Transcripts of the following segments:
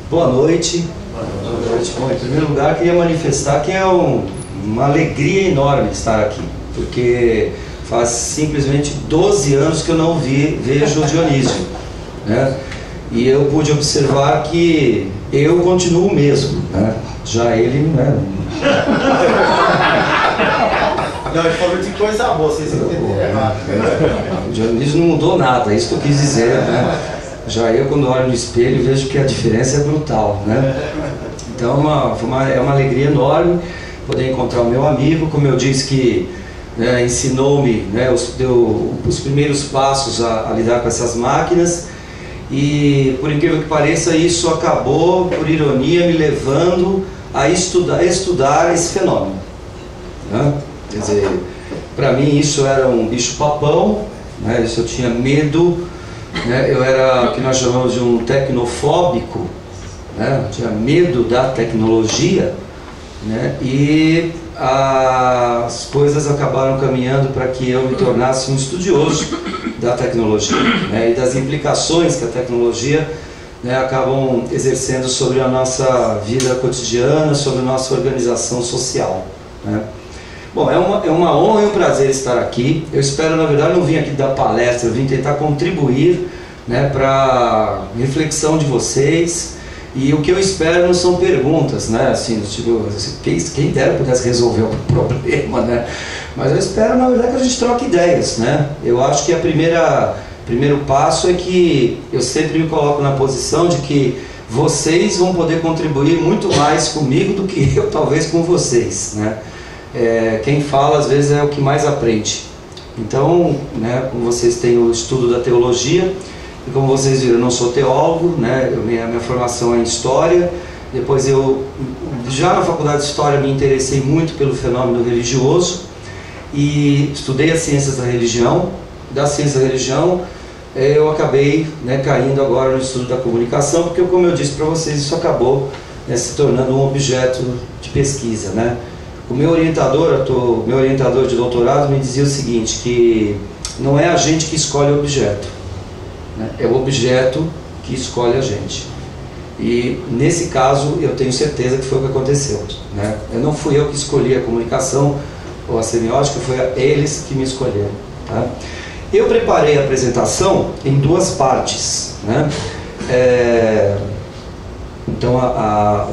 Boa noite. Boa noite. Bom, em primeiro lugar, queria manifestar que é uma alegria enorme estar aqui, porque faz simplesmente 12 anos que eu não vejo o Dionísio, né? E eu pude observar que eu continuo o mesmo, né? Já ele, né? Não, ele falou de coisa boa, vocês entenderam errado. O Dionísio não mudou nada, é isso que eu quis dizer, né? Já eu, quando olho no espelho, vejo que a diferença é brutal, né? Então é uma alegria enorme poder encontrar o meu amigo, como eu disse que, né, ensinou-me, né, deu os primeiros passos a lidar com essas máquinas, e por incrível que pareça, isso acabou, por ironia, me levando a estudar esse fenômeno, né? Quer dizer, para mim isso era um bicho-papão, né? Isso eu tinha medo, né? Eu era o que nós chamamos de um tecnofóbico, né? Eu tinha medo da tecnologia, né? E as coisas acabaram caminhando para que eu me tornasse um estudioso da tecnologia, né? E das implicações que a tecnologia, né, acabam exercendo sobre a nossa vida cotidiana, sobre a nossa organização social, né? Bom, é uma honra e um prazer estar aqui. Eu espero, na verdade, não vim aqui dar palestra, eu vim tentar contribuir, né, para a reflexão de vocês. E o que eu espero não são perguntas, né, assim, tipo, quem dera pudesse resolver o problema, né? Mas eu espero, na verdade, que a gente troque ideias, né? Eu acho que primeiro passo é que eu sempre me coloco na posição de que vocês vão poder contribuir muito mais comigo do que eu, talvez, com vocês, né? Quem fala, às vezes, é o que mais aprende. Então, né, como vocês têm o estudo da teologia, e como vocês viram, eu não sou teólogo, né? Minha formação é em História. Depois eu, já na faculdade de História, me interessei muito pelo fenômeno religioso e estudei as ciências da religião. Da ciência da religião, eu acabei, né, caindo agora no estudo da comunicação, porque, como eu disse para vocês, isso acabou, né, se tornando um objeto de pesquisa, né? O meu orientador de doutorado me dizia o seguinte, que não é a gente que escolhe o objeto, né? É o objeto que escolhe a gente. E nesse caso eu tenho certeza que foi o que aconteceu, né? Não fui eu que escolhi a comunicação ou a semiótica, foi eles que me escolheram, tá? Eu preparei a apresentação em duas partes, né? Então a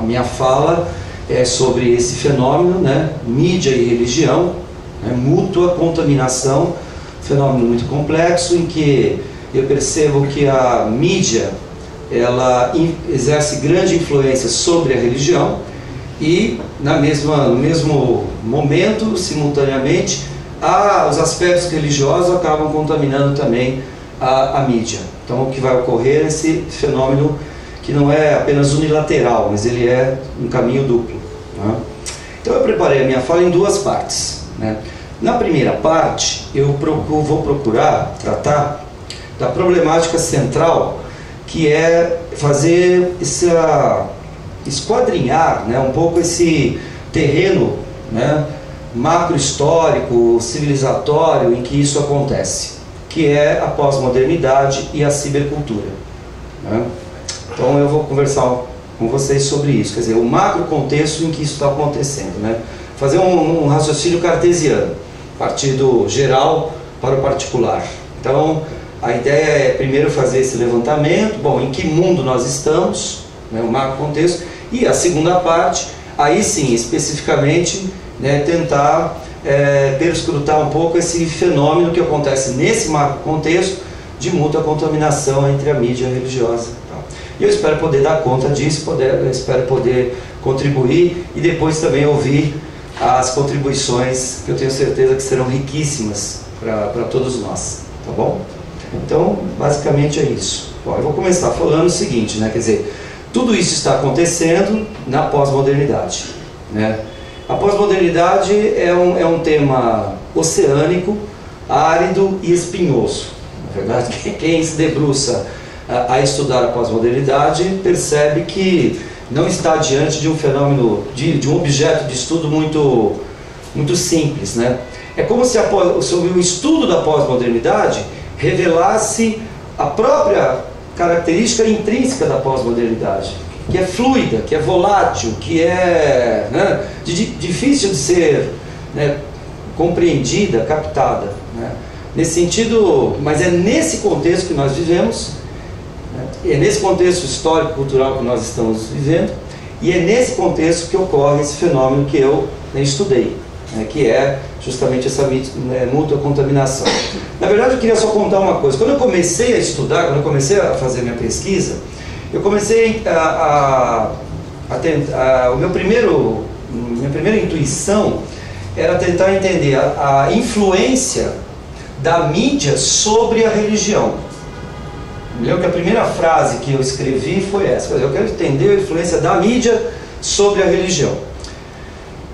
minha fala é sobre esse fenômeno, né? Mídia e religião, né? Mútua contaminação, fenômeno muito complexo em que eu percebo que a mídia ela exerce grande influência sobre a religião e no mesmo momento, simultaneamente, os aspectos religiosos acabam contaminando também a mídia. Então o que vai ocorrer é esse fenômeno que não é apenas unilateral, mas ele é um caminho duplo, né? Então eu preparei a minha fala em duas partes, né? Na primeira parte eu vou procurar tratar da problemática central, que é fazer esquadrinhar, né, um pouco esse terreno, né, macro-histórico, civilizatório em que isso acontece, que é a pós-modernidade e a cibercultura, né? Então eu vou conversar com vocês sobre isso, quer dizer, o macro-contexto em que isso está acontecendo, né? Fazer um raciocínio cartesiano, partir do geral para o particular. Então a ideia é primeiro fazer esse levantamento, bom, em que mundo nós estamos, né, o macro-contexto, e a segunda parte, aí sim, especificamente, né, tentar perscrutar um pouco esse fenômeno que acontece nesse macro-contexto de mútua contaminação entre a mídia religiosa. E eu espero poder dar conta disso, espero poder contribuir e depois também ouvir as contribuições que eu tenho certeza que serão riquíssimas para todos nós, tá bom? Então, basicamente é isso. Bom, eu vou começar falando o seguinte, né? Quer dizer, tudo isso está acontecendo na pós-modernidade, né? A pós-modernidade é um tema oceânico, árido e espinhoso. Na verdade, quem se debruça a estudar a pós-modernidade percebe que não está diante de um fenômeno, de um objeto de estudo muito simples, né? É como se o estudo da pós-modernidade revelasse a própria característica intrínseca da pós-modernidade, que é fluida, que é volátil, que é, né, difícil de ser, né, compreendida, captada, né? Nesse sentido, mas é nesse contexto que nós vivemos, né? É nesse contexto histórico-cultural que nós estamos vivendo, e é nesse contexto que ocorre esse fenômeno que eu, né, estudei, né, que é justamente essa, né, mútua contaminação. Na verdade, eu queria só contar uma coisa. Quando eu comecei a estudar, quando eu comecei a fazer minha pesquisa, eu comecei minha primeira intuição era tentar entender a influência da mídia sobre a religião. Eu lembro que a primeira frase que eu escrevi foi essa: eu quero entender a influência da mídia sobre a religião.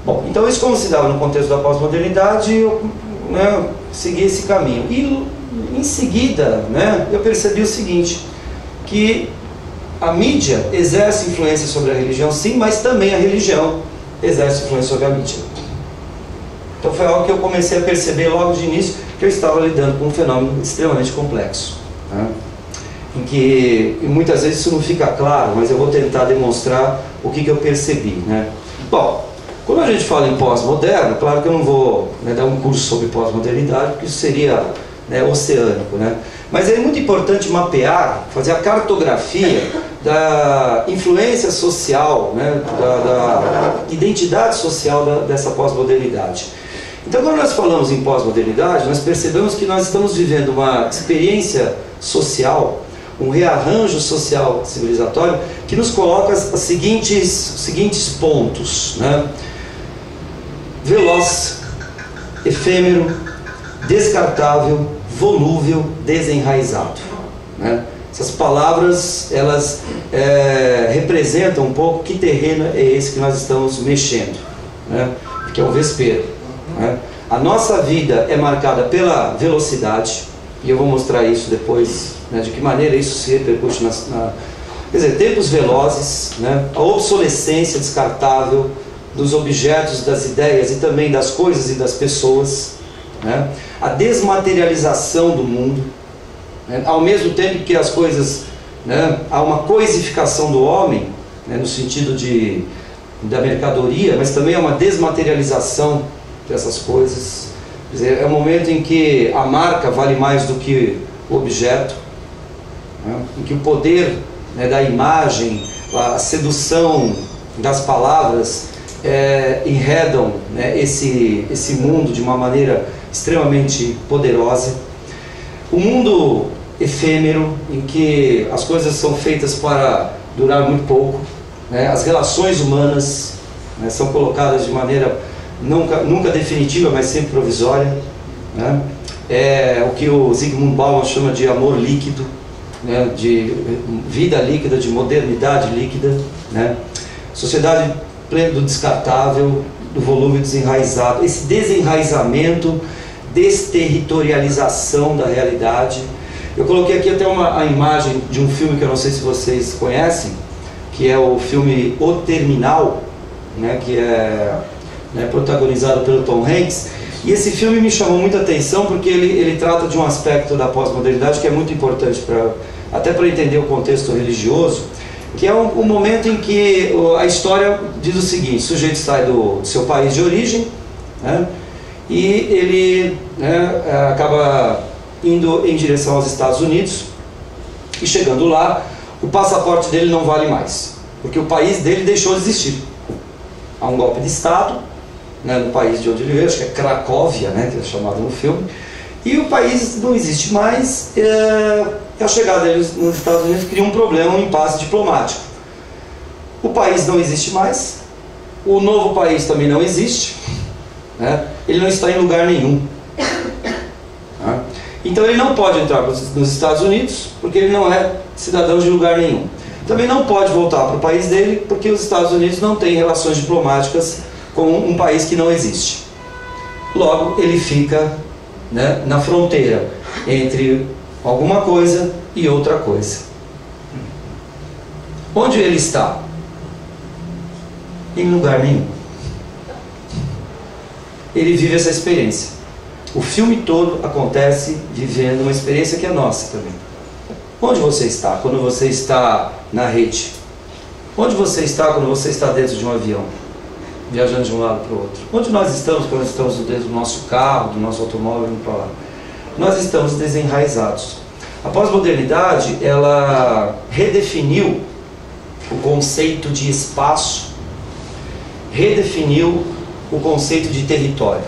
Bom, então isso, como se dava no contexto da pós-modernidade, eu, né, segui esse caminho. E em seguida, né, eu percebi o seguinte, que a mídia exerce influência sobre a religião, sim, mas também a religião exerce influência sobre a mídia. Então foi algo que eu comecei a perceber logo de início, que eu estava lidando com um fenômeno extremamente complexo, né? Em que muitas vezes isso não fica claro, mas eu vou tentar demonstrar o que eu percebi, né? Bom, quando a gente fala em pós-moderno, claro que eu não vou, né, dar um curso sobre pós-modernidade, porque isso seria, né, oceânico, né? Mas é muito importante mapear, fazer a cartografia da influência social, né, da identidade social dessa pós-modernidade. Então, quando nós falamos em pós-modernidade, nós percebemos que nós estamos vivendo uma experiência social, um rearranjo social civilizatório, que nos coloca os seguintes pontos, né? Veloz, efêmero, descartável, volúvel, desenraizado, né? Essas palavras, elas representam um pouco que terreno é esse que nós estamos mexendo, né? Que é o vespeiro, né? A nossa vida é marcada pela velocidade, e eu vou mostrar isso depois, né, de que maneira isso se repercute quer dizer, tempos velozes, né? A obsolescência descartável dos objetos, das ideias e também das coisas e das pessoas, né? A desmaterialização do mundo, né? Ao mesmo tempo que as coisas, né, há uma coisificação do homem, né, no sentido da mercadoria, mas também há uma desmaterialização dessas coisas. Quer dizer, é um momento em que a marca vale mais do que o objeto, né? Em que o poder, né, da imagem, a sedução das palavras enredam, né, esse mundo de uma maneira extremamente poderosa. O mundo efêmero, em que as coisas são feitas para durar muito pouco, né? As relações humanas, né, são colocadas de maneira nunca definitiva, mas sempre provisória, né? É o que o Zygmunt Bauman chama de amor líquido, né? De vida líquida, de modernidade líquida, né? Sociedade plena do descartável, do volume desenraizado, esse desenraizamento, desterritorialização da realidade. Eu coloquei aqui até a imagem de um filme que eu não sei se vocês conhecem, que é o filme O Terminal, né, que é, né, protagonizado pelo Tom Hanks. E esse filme me chamou muita atenção porque ele trata de um aspecto da pós-modernidade que é muito importante até para entender o contexto religioso, que é um momento em que a história diz o seguinte: o sujeito sai do seu país de origem, né, e ele, né, acaba indo em direção aos Estados Unidos, e chegando lá, o passaporte dele não vale mais, porque o país dele deixou de existir. Há um golpe de Estado, né, no país de onde ele veio, acho que é Cracóvia, né, que é chamado no filme, e o país não existe mais. A chegada deles nos Estados Unidos cria um problema, um impasse diplomático. O país não existe mais, o novo país também não existe, né, ele não está em lugar nenhum. Né? Então ele não pode entrar nos Estados Unidos, porque ele não é cidadão de lugar nenhum. Também não pode voltar para o país dele, porque os Estados Unidos não têm relações diplomáticas com um país que não existe. Logo, ele fica, né, na fronteira entre alguma coisa e outra coisa. Onde ele está? Em lugar nenhum. Ele vive essa experiência. O filme todo acontece vivendo uma experiência que é nossa também. Onde você está quando você está na rede? Onde você está quando você está dentro de um avião, viajando de um lado para o outro? Onde nós estamos quando estamos dentro do nosso carro, do nosso automóvel, indo para lá? Nós estamos desenraizados. A pós-modernidade, ela redefiniu o conceito de espaço, redefiniu o conceito de território,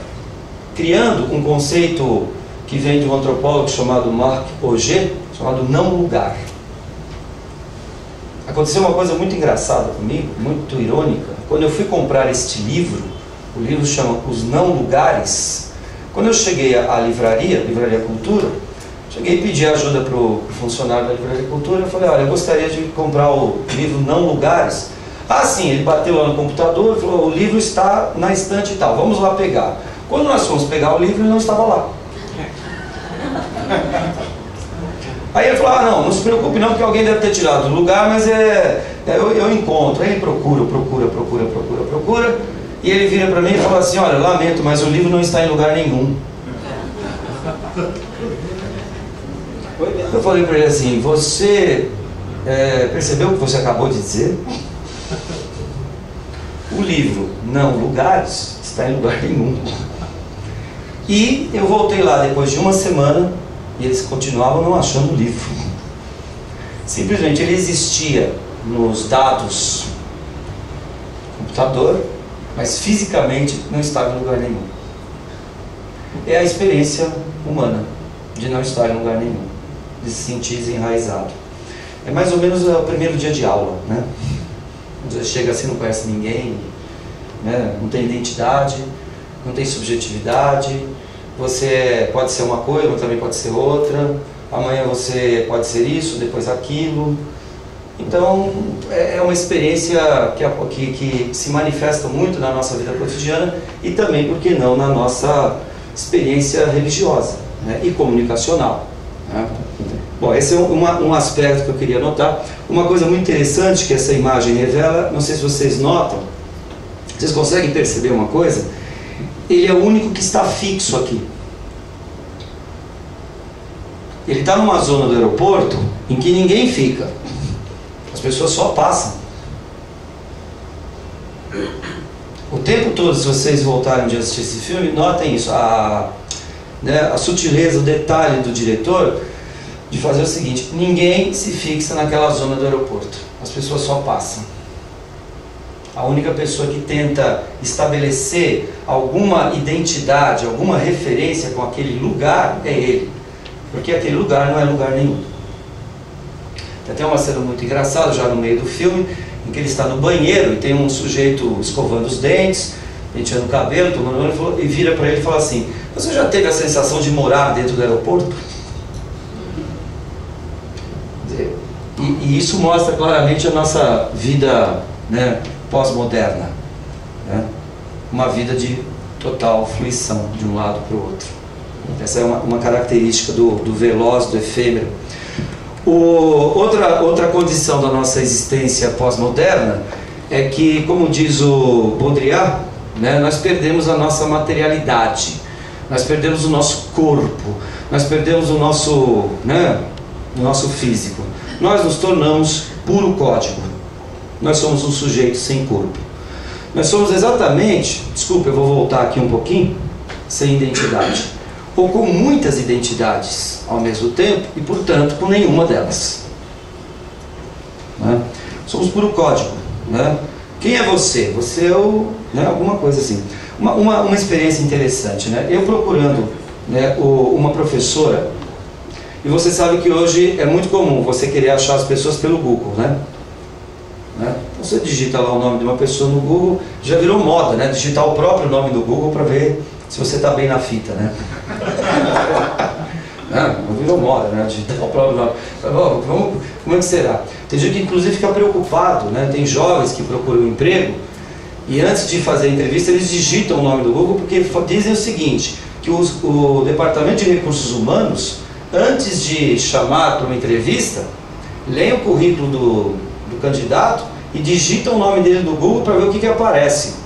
criando um conceito que vem de um antropólogo chamado Marc Augé, chamado não lugar. Aconteceu uma coisa muito engraçada comigo, muito irônica. Quando eu fui comprar este livro, o livro chama Os Não Lugares. Quando eu cheguei à livraria Cultura, cheguei e pedi ajuda para o funcionário da Livraria Cultura. Eu falei, olha, eu gostaria de comprar o livro Não Lugares. Ah, sim, ele bateu lá no computador e falou, o livro está na estante e tal, vamos lá pegar. Quando nós fomos pegar o livro, ele não estava lá. Aí ele falou, ah, não se preocupe não, porque alguém deve ter tirado do lugar, mas eu encontro. Aí ele procura, e ele vira para mim e fala assim, olha, lamento, mas o livro não está em lugar nenhum. Eu falei para ele assim, você percebeu o que você acabou de dizer? O livro Não Lugares está em lugar nenhum. E eu voltei lá depois de uma semana e eles continuavam não achando o livro. Simplesmente ele existia nos dados do computador, mas fisicamente não estava em lugar nenhum. É a experiência humana de não estar em lugar nenhum, de se sentir desenraizado. É mais ou menos o primeiro dia de aula, né? Você chega assim, não conhece ninguém, né? Não tem identidade, não tem subjetividade, você pode ser uma coisa, mas também pode ser outra, amanhã você pode ser isso, depois aquilo. Então é uma experiência que se manifesta muito na nossa vida cotidiana e também, por que não, na nossa experiência religiosa, né? E comunicacional, né? Bom, esse é um aspecto que eu queria notar. Uma coisa muito interessante que essa imagem revela, não sei se vocês notam, vocês conseguem perceber uma coisa? Ele é o único que está fixo aqui. Ele está numa zona do aeroporto em que ninguém fica. As pessoas só passam. O tempo todo, se vocês voltarem de assistir esse filme, notem isso, a sutileza, o detalhe do diretor de fazer o seguinte, ninguém se fixa naquela zona do aeroporto, as pessoas só passam. A única pessoa que tenta estabelecer alguma identidade, alguma referência com aquele lugar é ele, porque aquele lugar não é lugar nenhum. Tem até uma cena muito engraçada já no meio do filme, em que ele está no banheiro e tem um sujeito escovando os dentes, penteando o cabelo, tomando banho, e vira para ele e fala assim, você já teve a sensação de morar dentro do aeroporto? E isso mostra claramente a nossa vida, né, pós-moderna, né? Uma vida de total fluição de um lado para o outro. Essa é uma característica do veloz, do efêmero. Outra condição da nossa existência pós-moderna é que, como diz o Baudrillard, né, nós perdemos a nossa materialidade, nós perdemos o nosso corpo, nós perdemos o nosso físico. Nós nos tornamos puro código. Nós somos um sujeito sem corpo. Nós somos exatamente, desculpa, eu vou voltar aqui um pouquinho, sem identidade. Ou com muitas identidades ao mesmo tempo e, portanto, com nenhuma delas. Né? Somos puro código. Né? Quem é você? Você é alguma coisa assim. Uma experiência interessante. Né? Eu procurando, né, uma professora. E você sabe que hoje é muito comum você querer achar as pessoas pelo Google, né? Então você digita lá o nome de uma pessoa no Google, já virou moda, né? Digitar o próprio nome do Google para ver se você está bem na fita, né? Não virou moda, né? Digitar o próprio nome. Como é que será? Tem gente que inclusive fica preocupado, né? Tem jovens que procuram emprego e antes de fazer a entrevista eles digitam o nome do Google porque dizem o seguinte, que o Departamento de Recursos Humanos, antes de chamar para uma entrevista, leem o currículo do candidato e digitam o nome dele no Google para ver o que aparece.